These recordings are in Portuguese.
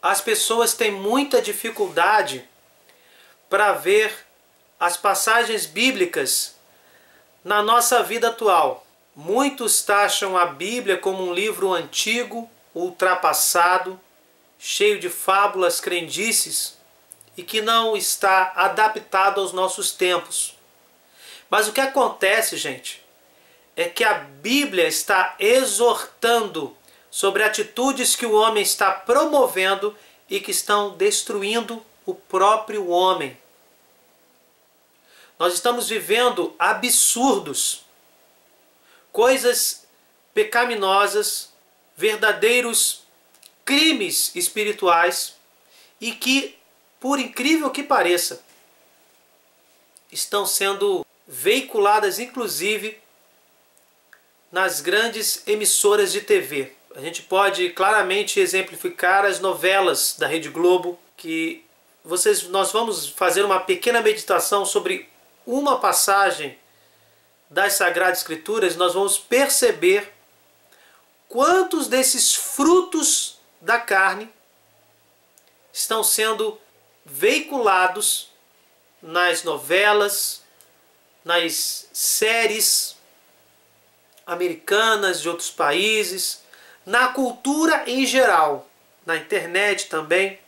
as pessoas têm muita dificuldade para ver as passagens bíblicas na nossa vida atual. Muitos taxam a Bíblia como um livro antigo, ultrapassado, cheio de fábulas, crendices e que não está adaptado aos nossos tempos. Mas o que acontece, gente, é que a Bíblia está exortando sobre atitudes que o homem está promovendo e que estão destruindo o próprio homem. Nós estamos vivendo absurdos, coisas pecaminosas, verdadeiros crimes espirituais e que, por incrível que pareça, estão sendo veiculadas inclusive nas grandes emissoras de TV. A gente pode claramente exemplificar as novelas da Rede Globo, que nós vamos fazer uma pequena meditação sobre uma passagem das Sagradas Escrituras. Nós vamos perceber quantos desses frutos da carne estão sendo veiculados nas novelas, nas séries americanas de outros países, na cultura em geral, na internet também,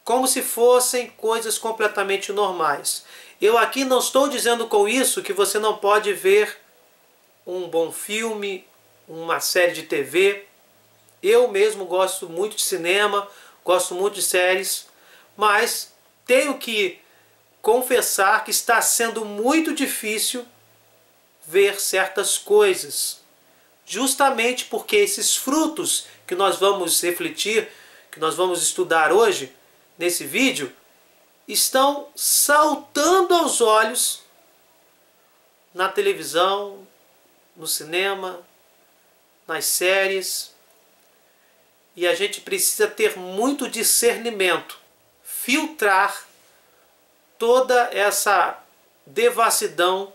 como se fossem coisas completamente normais. Eu aqui não estou dizendo com isso que você não pode ver um bom filme, uma série de TV. Eu mesmo gosto muito de cinema, gosto muito de séries, mas tenho que confessar que está sendo muito difícil ver certas coisas, justamente porque esses frutos que nós vamos refletir, que nós vamos estudar hoje nesse vídeo, estão saltando aos olhos na televisão, no cinema, nas séries, e a gente precisa ter muito discernimento, filtrar toda essa devassidão,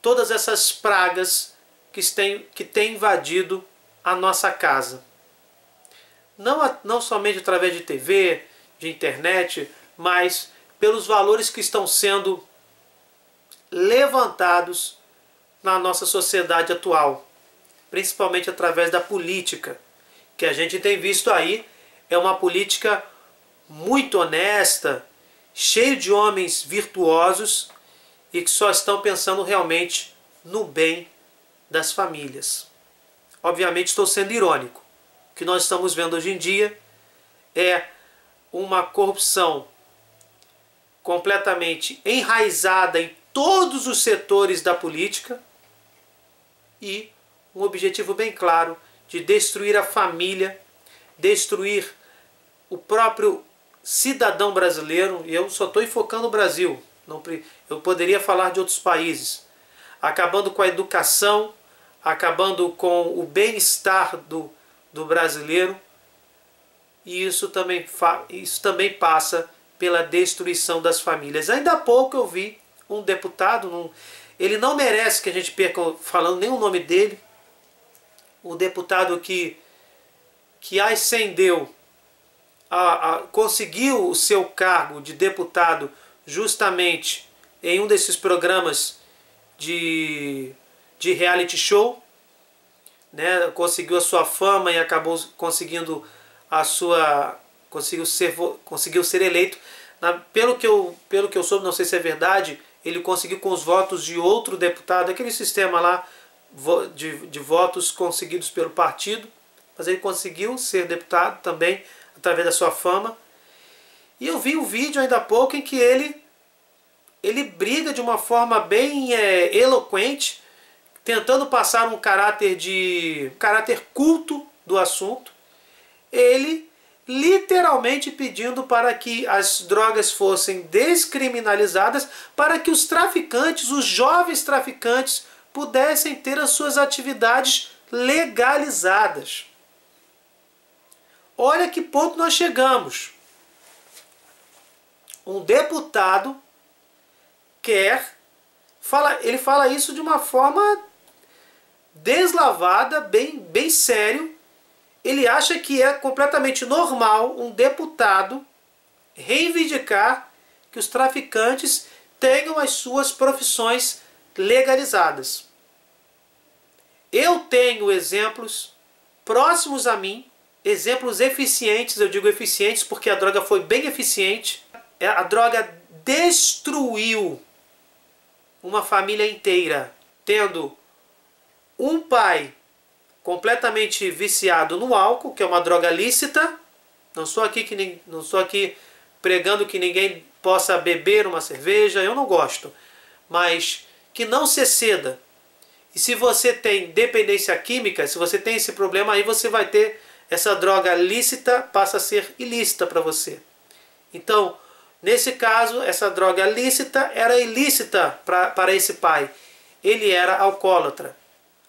todas essas pragas que têm invadido a nossa casa. Não somente através de TV, de internet, mas pelos valores que estão sendo levantados na nossa sociedade atual, principalmente através da política, que a gente tem visto aí, é uma política muito honesta, cheio de homens virtuosos e que só estão pensando realmente no bem das famílias. Obviamente estou sendo irônico. O que nós estamos vendo hoje em dia é uma corrupção completamente enraizada em todos os setores da política e um objetivo bem claro de destruir a família, destruir o próprio cidadão brasileiro. E eu só estou enfocando o Brasil. Eu poderia falar de outros países. Acabando com a educação, acabando com o bem-estar do brasileiro. E isso também passa pela destruição das famílias. Ainda há pouco eu vi um deputado, ele não merece que a gente perca falando nem o nome dele, o deputado que ascendeu, conseguiu o seu cargo de deputado justamente em um desses programas de reality show, conseguiu a sua fama e acabou conseguindo conseguiu ser eleito. Pelo que eu soube, não sei se é verdade, ele conseguiu com os votos de outro deputado, aquele sistema lá de votos conseguidos pelo partido, mas ele conseguiu ser deputado também através da sua fama. E eu vi um vídeo ainda há pouco em que ele briga de uma forma bem eloquente, tentando passar um caráter culto do assunto. Ele literalmente pedindo para que as drogas fossem descriminalizadas, para que os traficantes, os jovens traficantes, pudessem ter as suas atividades legalizadas. Olha que ponto nós chegamos. Um deputado ele fala isso de uma forma deslavada, bem sério, ele acha que é completamente normal um deputado reivindicar que os traficantes tenham as suas profissões legalizadas. Eu tenho exemplos próximos a mim, exemplos eficientes, eu digo eficientes porque a droga foi bem eficiente. A droga destruiu uma família inteira, tendo um pai completamente viciado no álcool, que é uma droga lícita. Não sou aqui pregando que ninguém possa beber uma cerveja, eu não gosto, mas que não se exceda. E se você tem dependência química, se você tem esse problema, aí você vai ter essa droga lícita, passa a ser ilícita para você. Então, nesse caso, essa droga lícita era ilícita para esse pai. Ele era alcoólatra,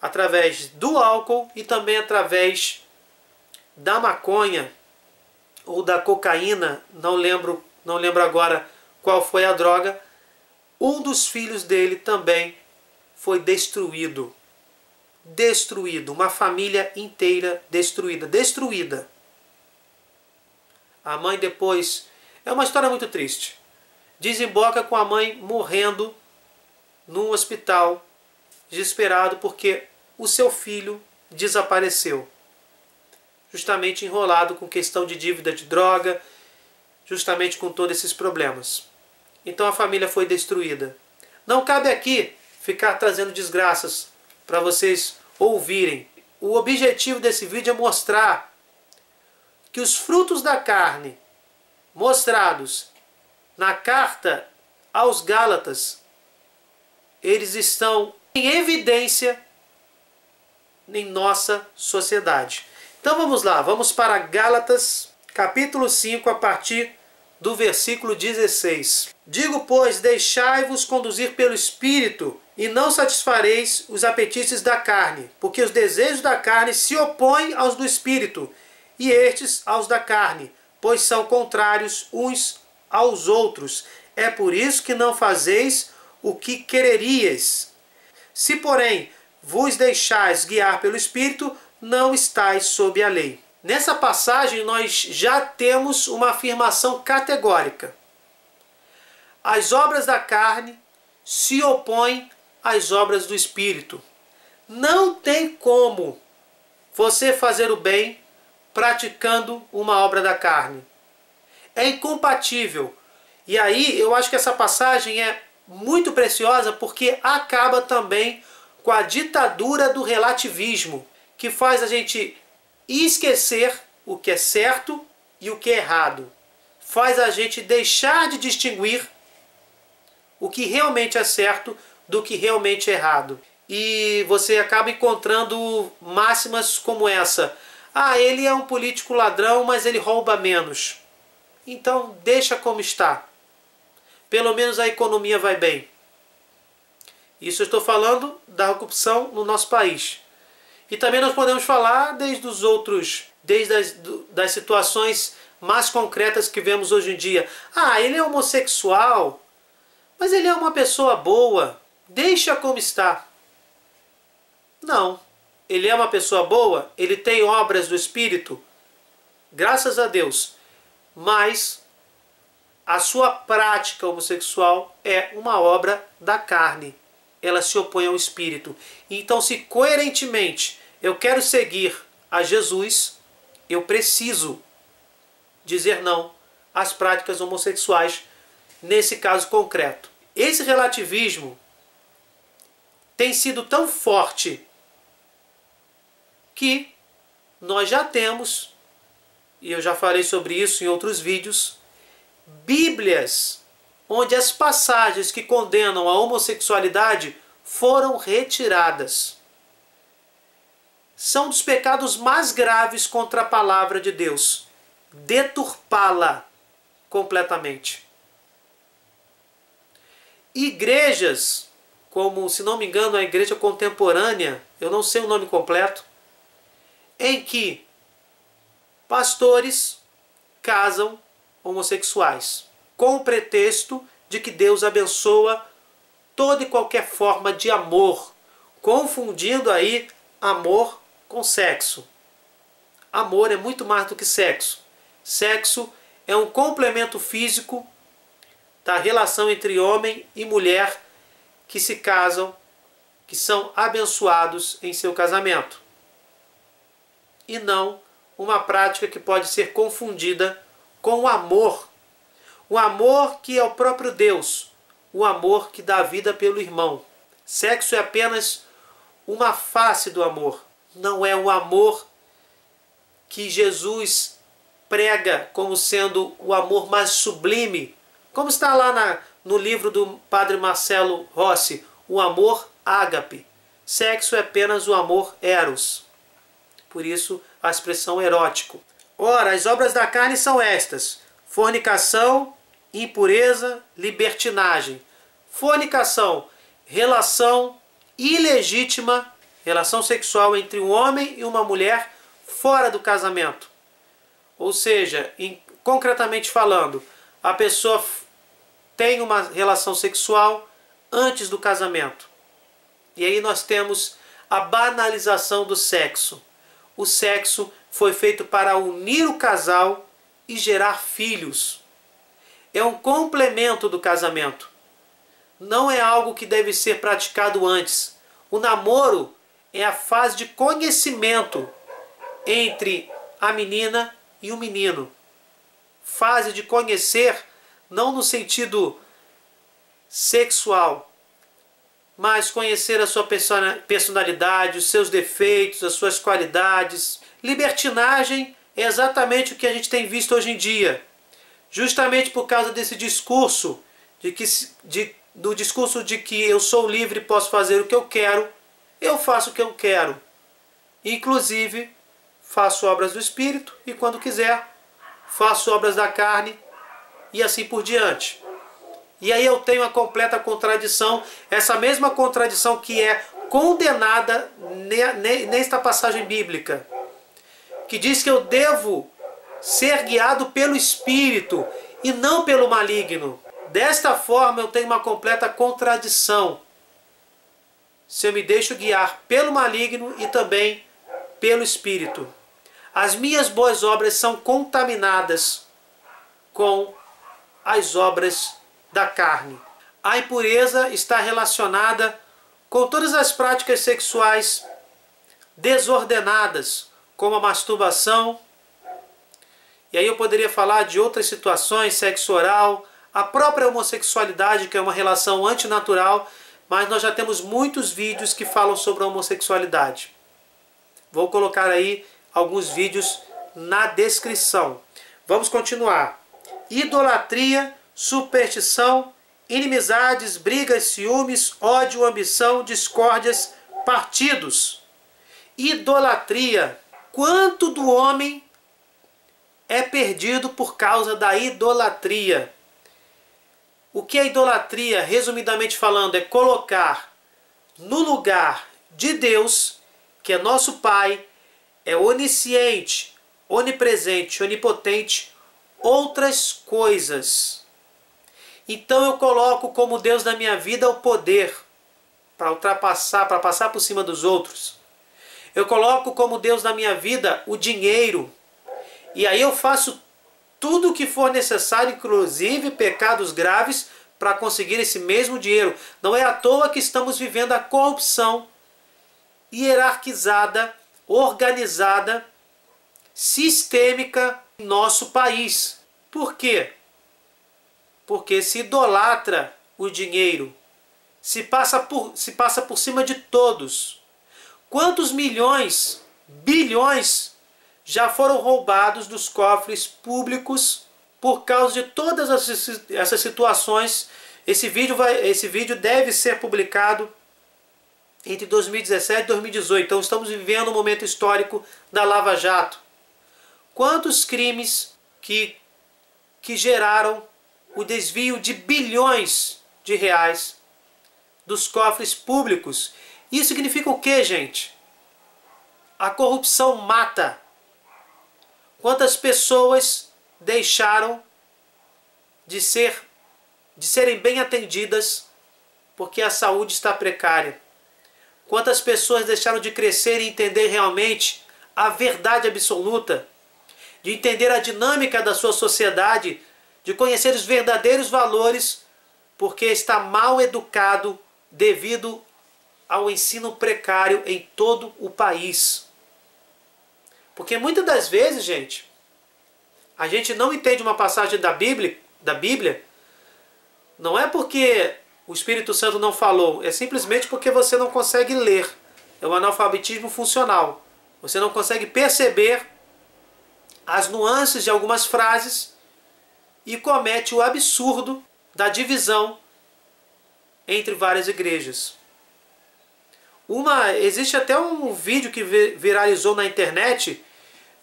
através do álcool e também através da maconha ou da cocaína, não lembro agora qual foi a droga. Um dos filhos dele também foi destruído. Destruído. Uma família inteira destruída. A mãe depois... É uma história muito triste. Desemboca com a mãe morrendo num hospital, desesperado porque o seu filho desapareceu. Justamente enrolado com questão de dívida de droga, justamente com todos esses problemas. Então a família foi destruída. Não cabe aqui ficar trazendo desgraças para vocês ouvirem. O objetivo desse vídeo é mostrar que os frutos da carne mostrados na carta aos Gálatas, eles estão em evidência em nossa sociedade. Então vamos lá, vamos para Gálatas, capítulo 5, a partir do versículo 16. Digo, pois, deixai-vos conduzir pelo Espírito, e não satisfareis os apetites da carne, porque os desejos da carne se opõem aos do Espírito, e estes aos da carne, pois são contrários uns aos outros. É por isso que não fazeis o que quereríeis. Se, porém, vos deixais guiar pelo Espírito, não estáis sob a lei. Nessa passagem nós já temos uma afirmação categórica. As obras da carne se opõem às obras do Espírito. Não tem como você fazer o bem praticando uma obra da carne. É incompatível. E aí eu acho que essa passagem é muito preciosa porque acaba também com a ditadura do relativismo, que faz a gente esquecer o que é certo e o que é errado. Faz a gente deixar de distinguir o que realmente é certo do que realmente é errado. E você acaba encontrando máximas como essa. Ah, ele é um político ladrão, mas ele rouba menos. Então deixa como está. Pelo menos a economia vai bem. Isso eu estou falando da corrupção no nosso país. E também nós podemos falar desde as situações mais concretas que vemos hoje em dia. Ah, ele é homossexual, mas ele é uma pessoa boa. Deixa como está. Não. Ele é uma pessoa boa, ele tem obras do Espírito, graças a Deus. Mas a sua prática homossexual é uma obra da carne. Ela se opõe ao Espírito. Então, se coerentemente eu quero seguir a Jesus, eu preciso dizer não às práticas homossexuais, nesse caso concreto. Esse relativismo tem sido tão forte que nós já temos, e eu já falei sobre isso em outros vídeos, Bíblias onde as passagens que condenam a homossexualidade foram retiradas. São dos pecados mais graves contra a palavra de Deus. Deturpá-la completamente. Igrejas, como, se não me engano, a igreja contemporânea, eu não sei o nome completo, em que pastores casam homossexuais, com o pretexto de que Deus abençoa toda e qualquer forma de amor, confundindo aí amor com sexo. amor é muito mais do que sexo. Sexo é um complemento físico da relação entre homem e mulher que se casam, que são abençoados em seu casamento. E não uma prática que pode ser confundida com o amor. O amor que é o próprio Deus, o amor que dá vida pelo irmão. Sexo é apenas uma face do amor, não é o amor que Jesus prega como sendo o amor mais sublime, como está lá no livro do padre Marcelo Rossi, o amor ágape. Sexo é apenas o amor eros, por isso a expressão erótico. Ora, as obras da carne são estas: fornicação, impureza, libertinagem. Fornicação, relação ilegítima, relação sexual entre um homem e uma mulher fora do casamento. Ou seja, concretamente falando, a pessoa tem uma relação sexual antes do casamento. E aí nós temos a banalização do sexo. O sexo foi feito para unir o casal e gerar filhos. É um complemento do casamento. Não é algo que deve ser praticado antes. O namoro é a fase de conhecimento entre a menina e o menino. Fase de conhecer, não no sentido sexual, mas conhecer a sua personalidade, os seus defeitos, as suas qualidades. Libertinagem é exatamente o que a gente tem visto hoje em dia. Justamente por causa desse discurso, do discurso de que eu sou livre e posso fazer o que eu quero, eu faço o que eu quero. Inclusive, faço obras do Espírito e, quando quiser, faço obras da carne e assim por diante. E aí eu tenho a completa contradição, essa mesma contradição que é condenada nesta passagem bíblica, que diz que eu devo ser guiado pelo Espírito e não pelo maligno. Desta forma eu tenho uma completa contradição, se eu me deixo guiar pelo maligno e também pelo Espírito. As minhas boas obras são contaminadas com as obras da carne. A impureza está relacionada com todas as práticas sexuais desordenadas, como a masturbação. E aí eu poderia falar de outras situações, sexo oral, a própria homossexualidade, que é uma relação antinatural, mas nós já temos muitos vídeos que falam sobre a homossexualidade. Vou colocar aí alguns vídeos na descrição. Vamos continuar. Idolatria, superstição, inimizades, brigas, ciúmes, ódio, ambição, discórdias, partidos. Idolatria. Quanto do homem é perdido por causa da idolatria? O que é idolatria, resumidamente falando, é colocar no lugar de Deus, que é nosso Pai, é onisciente, onipresente, onipotente, outras coisas. Então eu coloco como Deus na minha vida o poder para ultrapassar, para passar por cima dos outros. Eu coloco como Deus na minha vida o dinheiro. E aí eu faço tudo o que for necessário, inclusive pecados graves, para conseguir esse mesmo dinheiro. Não é à toa que estamos vivendo a corrupção hierarquizada, organizada, sistêmica em nosso país. Por quê? Porque se idolatra o dinheiro, se passa por cima de todos. Quantos milhões, bilhões já foram roubados dos cofres públicos por causa de todas essas situações? Esse vídeo deve ser publicado entre 2017 e 2018. Então estamos vivendo um momento histórico da Lava Jato. Quantos crimes que geraram o desvio de bilhões de reais dos cofres públicos? Isso significa o quê, gente? A corrupção mata. Quantas pessoas deixaram de serem bem atendidas porque a saúde está precária? Quantas pessoas deixaram de crescer e entender realmente a verdade absoluta, de entender a dinâmica da sua sociedade, de conhecer os verdadeiros valores, porque está mal educado devido ao ensino precário em todo o país. Porque muitas das vezes, gente, a gente não entende uma passagem da Bíblia, não é porque o Espírito Santo não falou, é simplesmente porque você não consegue ler. É um analfabetismo funcional. Você não consegue perceber as nuances de algumas frases e comete o absurdo da divisão entre várias igrejas. Existe até um vídeo que viralizou na internet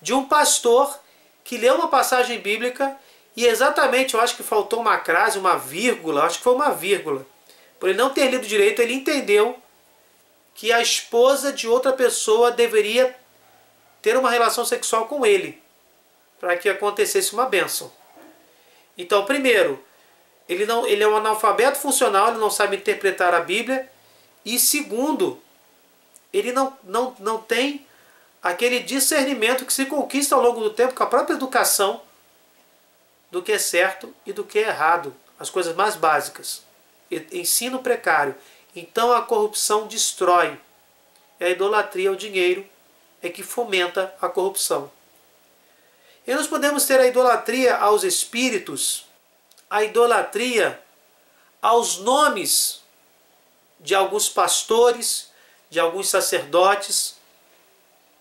de um pastor que leu uma passagem bíblica e exatamente, eu acho que faltou uma crase, uma vírgula, acho que foi uma vírgula. Por ele não ter lido direito, ele entendeu que a esposa de outra pessoa deveria ter uma relação sexual com ele, para que acontecesse uma bênção. Então, primeiro, ele é um analfabeto funcional, ele não sabe interpretar a Bíblia. E segundo, ele não tem aquele discernimento que se conquista ao longo do tempo com a própria educação do que é certo e do que é errado. As coisas mais básicas. Ensino precário. Então a corrupção destrói. E a idolatria ao dinheiro é que fomenta a corrupção. E nós podemos ter a idolatria aos espíritos, a idolatria aos nomes de alguns pastores, de alguns sacerdotes.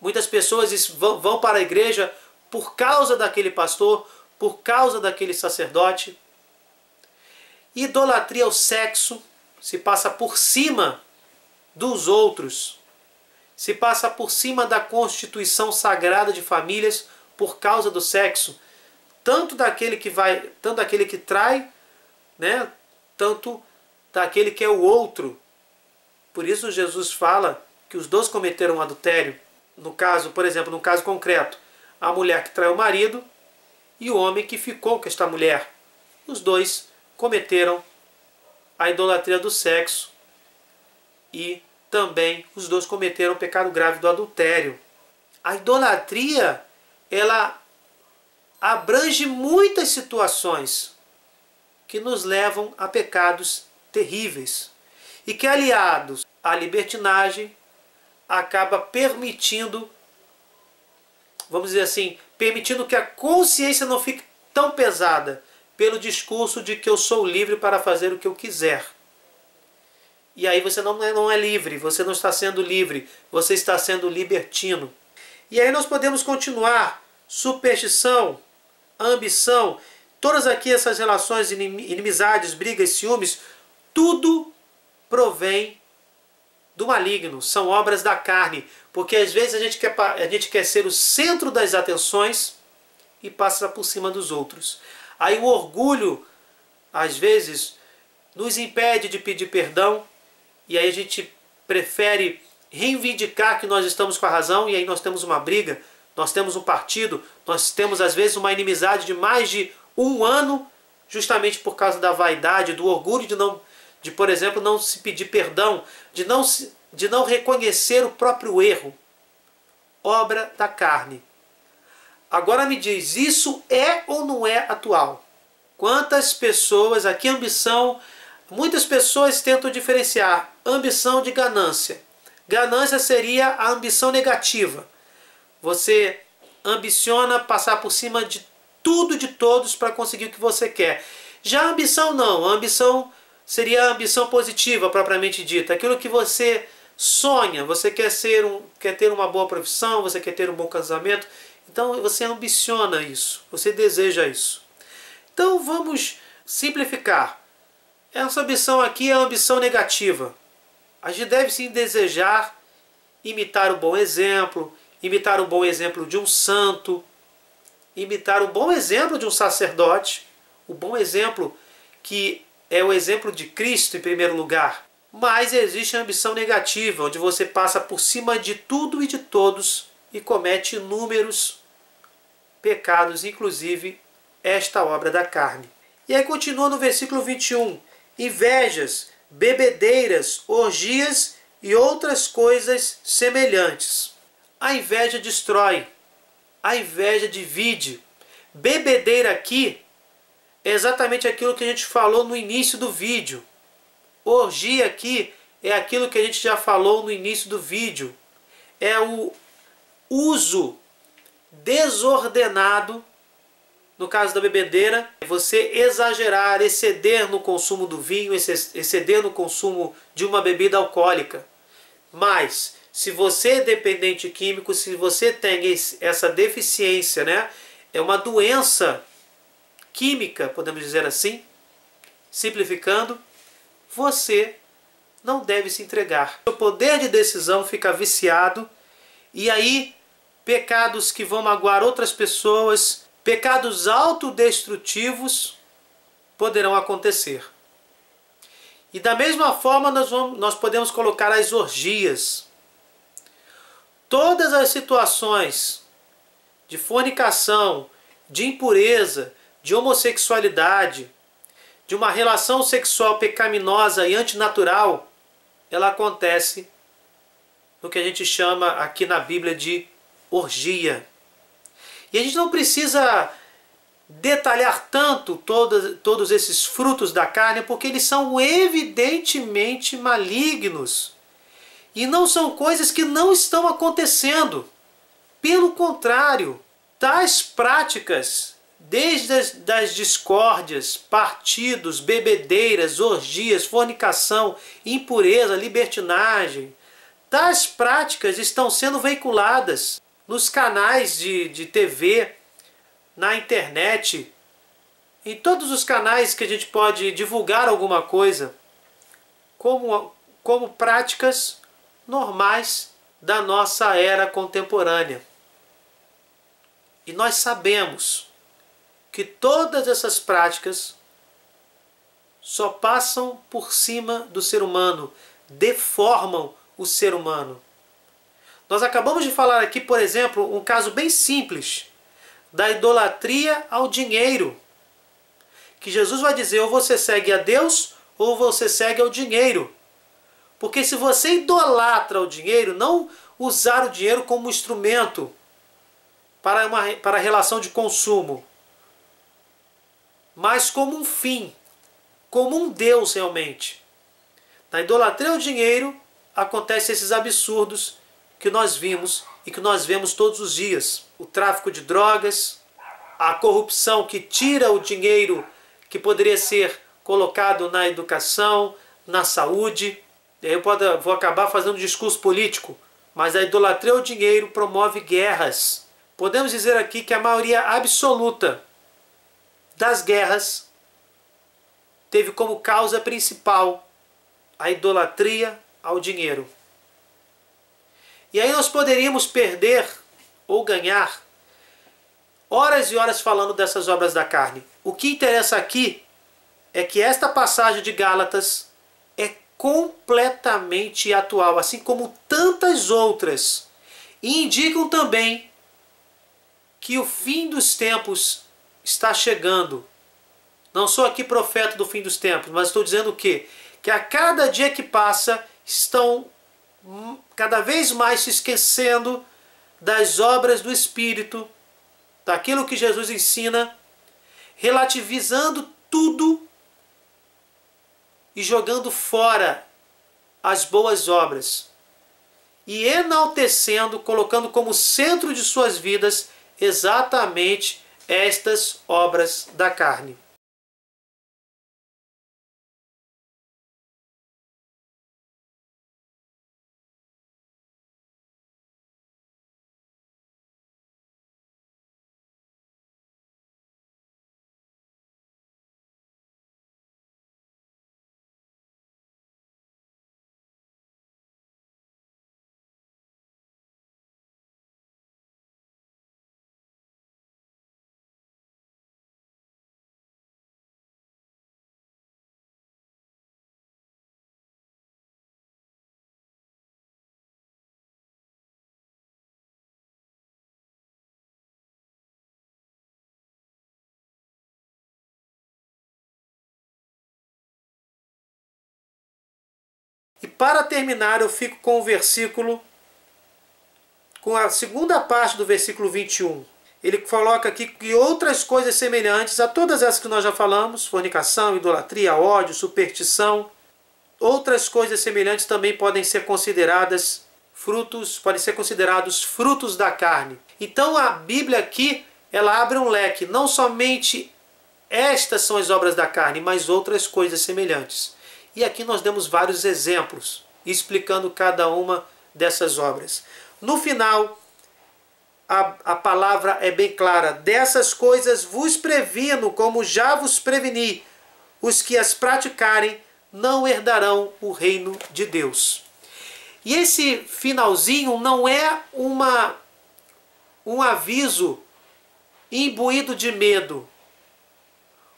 Muitas pessoas vão para a igreja por causa daquele pastor, por causa daquele sacerdote. Idolatria ao sexo, se passa por cima dos outros, se passa por cima da constituição sagrada de famílias por causa do sexo, tanto daquele que trai, né, tanto daquele que é o outro. Por isso Jesus fala que os dois cometeram adultério. No caso, por exemplo, no caso concreto, a mulher que traiu o marido e o homem que ficou com esta mulher. Os dois cometeram a idolatria do sexo e também os dois cometeram o pecado grave do adultério. A idolatria, ela abrange muitas situações que nos levam a pecados terríveis e que, aliados à libertinagem, acaba permitindo, vamos dizer assim, permitindo que a consciência não fique tão pesada pelo discurso de que eu sou livre para fazer o que eu quiser. E aí você não é livre, você não está sendo livre, você está sendo libertino. E aí nós podemos continuar. Superstição, ambição, todas aqui essas relações, inimizades, brigas, ciúmes, tudo provém do maligno, são obras da carne, porque às vezes a gente quer ser o centro das atenções e passa por cima dos outros. Aí o orgulho, às vezes, nos impede de pedir perdão, e aí a gente prefere reivindicar que nós estamos com a razão, e aí nós temos uma briga, nós temos um partido, nós temos às vezes uma inimizade de mais de um ano, justamente por causa da vaidade, do orgulho de, por exemplo, não se pedir perdão, de não reconhecer o próprio erro. Obra da carne. Agora me diz, isso é ou não é atual? Quantas pessoas, aqui ambição, muitas pessoas tentam diferenciar ambição de ganância. Ganância seria a ambição negativa. Você ambiciona passar por cima de tudo e de todos para conseguir o que você quer. Já a ambição não, a ambição seria a ambição positiva, propriamente dita. Aquilo que você sonha, você quer ter uma boa profissão, você quer ter um bom casamento, então você ambiciona isso, você deseja isso. Então vamos simplificar. Essa ambição aqui é a ambição negativa. A gente deve sim desejar imitar o bom exemplo de um santo, imitar o bom exemplo de um sacerdote, o bom exemplo que é o exemplo de Cristo em primeiro lugar. Mas existe a ambição negativa, onde você passa por cima de tudo e de todos e comete inúmeros pecados, inclusive esta obra da carne. E aí continua no versículo 21. Invejas, bebedeiras, orgias e outras coisas semelhantes. A inveja destrói, a inveja divide. Bebedeira aqui é exatamente aquilo que a gente falou no início do vídeo. Orgia aqui é aquilo que a gente já falou no início do vídeo. É o uso desordenado, no caso da bebedeira, é você exagerar, exceder no consumo do vinho, exceder no consumo de uma bebida alcoólica. Mas, se você é dependente químico, se você tem essa deficiência, né, é uma doença química, podemos dizer assim, simplificando, você não deve se entregar. O poder de decisão fica viciado e aí pecados que vão magoar outras pessoas, pecados autodestrutivos poderão acontecer. E da mesma forma nós podemos colocar as orgias. Todas as situações de fornicação, de impureza, de homossexualidade, de uma relação sexual pecaminosa e antinatural, ela acontece no que a gente chama aqui na Bíblia de orgia. E a gente não precisa detalhar tanto todos esses frutos da carne, porque eles são evidentemente malignos. E não são coisas que não estão acontecendo. Pelo contrário, tais práticas, desde as discórdias, partidos, bebedeiras, orgias, fornicação, impureza, libertinagem, tais práticas estão sendo veiculadas nos canais de TV, na internet, em todos os canais que a gente pode divulgar alguma coisa, como práticas normais da nossa era contemporânea. E nós sabemos que todas essas práticas só passam por cima do ser humano, deformam o ser humano. Nós acabamos de falar aqui, por exemplo, um caso bem simples da idolatria ao dinheiro. Que Jesus vai dizer, ou você segue a Deus, ou você segue ao dinheiro. Porque se você idolatra o dinheiro, não usar o dinheiro como instrumento para a relação de consumo, mas como um fim, como um Deus realmente. Na idolatria ao dinheiro, acontecem esses absurdos que nós vimos e que nós vemos todos os dias. O tráfico de drogas, a corrupção que tira o dinheiro que poderia ser colocado na educação, na saúde. E aí eu vou acabar fazendo um discurso político, mas a idolatria ao dinheiro promove guerras. Podemos dizer aqui que a maioria absoluta das guerras teve como causa principal a idolatria ao dinheiro. E aí nós poderíamos perder ou ganhar horas e horas falando dessas obras da carne. O que interessa aqui é que esta passagem de Gálatas é completamente atual, assim como tantas outras, e indicam também que o fim dos tempos está chegando. Não sou aqui profeta do fim dos tempos, mas estou dizendo o quê? Que a cada dia que passa estão cada vez mais se esquecendo das obras do Espírito, daquilo que Jesus ensina, relativizando tudo e jogando fora as boas obras e enaltecendo, colocando como centro de suas vidas exatamente estas obras da carne. E para terminar, eu fico com o versículo com a segunda parte do versículo 21. Ele coloca aqui que outras coisas semelhantes a todas essas que nós já falamos, fornicação, idolatria, ódio, superstição, outras coisas semelhantes também podem ser considerados frutos da carne. Então a Bíblia aqui, ela abre um leque, não somente estas são as obras da carne, mas outras coisas semelhantes. E aqui nós demos vários exemplos, explicando cada uma dessas obras. No final, a palavra é bem clara: dessas coisas vos previno, como já vos preveni, os que as praticarem não herdarão o reino de Deus. E esse finalzinho não é um aviso imbuído de medo,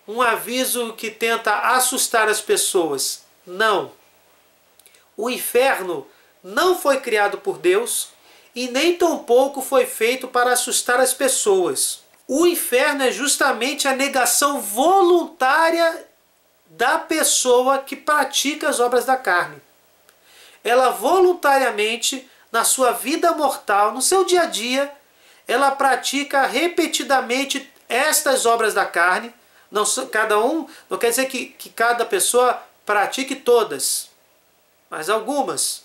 um aviso que tenta assustar as pessoas. Não. O inferno não foi criado por Deus e nem tampouco foi feito para assustar as pessoas. O inferno é justamente a negação voluntária da pessoa que pratica as obras da carne. Ela voluntariamente, na sua vida mortal, no seu dia a dia, ela pratica repetidamente estas obras da carne. Não quer dizer que cada pessoa pratique todas, mas algumas.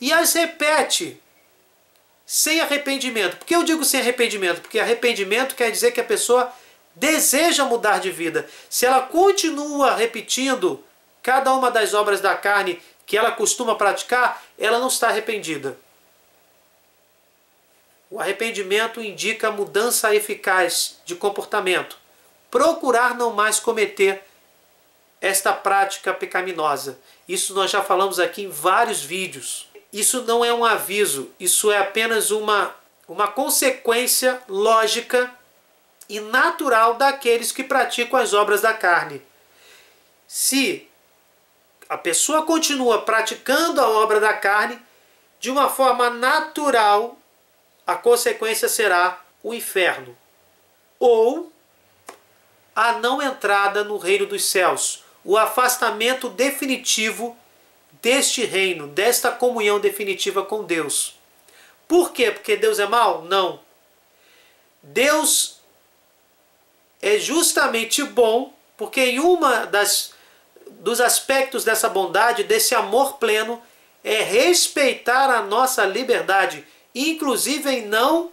E as repete sem arrependimento. Por que eu digo sem arrependimento? Porque arrependimento quer dizer que a pessoa deseja mudar de vida. Se ela continua repetindo cada uma das obras da carne que ela costuma praticar, ela não está arrependida. O arrependimento indica mudança eficaz de comportamento. Procurar não mais cometer esta prática pecaminosa. Isso nós já falamos aqui em vários vídeos. Isso não é um aviso, isso é apenas uma consequência lógica e natural daqueles que praticam as obras da carne. Se a pessoa continua praticando a obra da carne, de uma forma natural, a consequência será o inferno, ou a não entrada no reino dos céus, o afastamento definitivo deste reino, desta comunhão definitiva com Deus. Por quê? Porque Deus é mau? Não. Deus é justamente bom, porque em dos aspectos dessa bondade, desse amor pleno, é respeitar a nossa liberdade, inclusive em não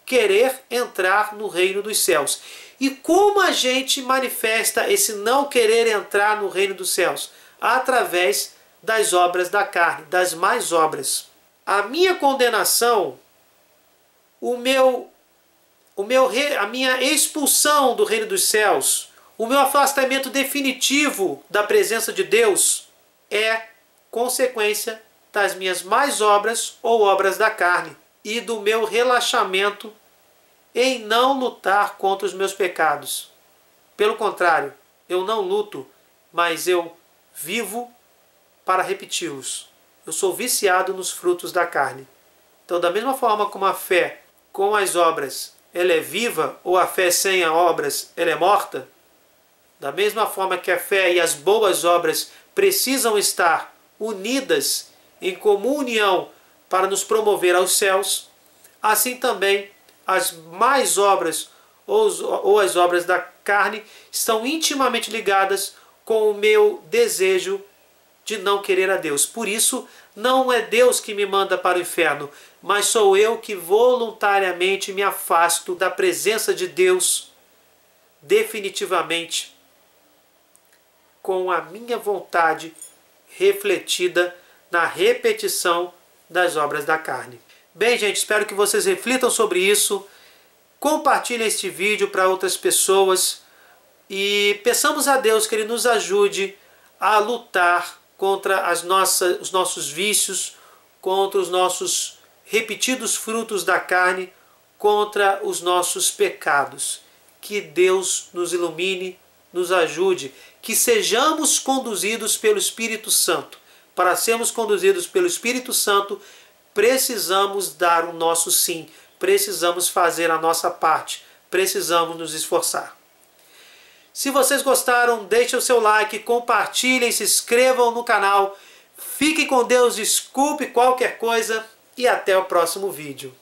querer entrar no reino dos céus. E como a gente manifesta esse não querer entrar no reino dos céus? Através das obras da carne, das más obras. A minha condenação, a minha expulsão do reino dos céus, o meu afastamento definitivo da presença de Deus é consequência das minhas más obras ou obras da carne e do meu relaxamento em não lutar contra os meus pecados. Pelo contrário, eu não luto, mas eu vivo para repeti-los. Eu sou viciado nos frutos da carne. Então, da mesma forma como a fé com as obras ela é viva, ou a fé sem as obras ela é morta, da mesma forma que a fé e as boas obras precisam estar unidas em comunhão para nos promover aos céus, assim também as más obras ou as obras da carne estão intimamente ligadas com o meu desejo de não querer a Deus. Por isso, não é Deus que me manda para o inferno, mas sou eu que voluntariamente me afasto da presença de Deus definitivamente, com a minha vontade refletida na repetição das obras da carne. Bem, gente, espero que vocês reflitam sobre isso, compartilhem este vídeo para outras pessoas e peçamos a Deus que Ele nos ajude a lutar contra os nossos vícios, contra os nossos repetidos frutos da carne, contra os nossos pecados. Que Deus nos ilumine, nos ajude, que sejamos conduzidos pelo Espírito Santo. Para sermos conduzidos pelo Espírito Santo, precisamos dar o nosso sim, precisamos fazer a nossa parte, precisamos nos esforçar. Se vocês gostaram, deixem o seu like, compartilhem, se inscrevam no canal. Fiquem com Deus, desculpe qualquer coisa e até o próximo vídeo.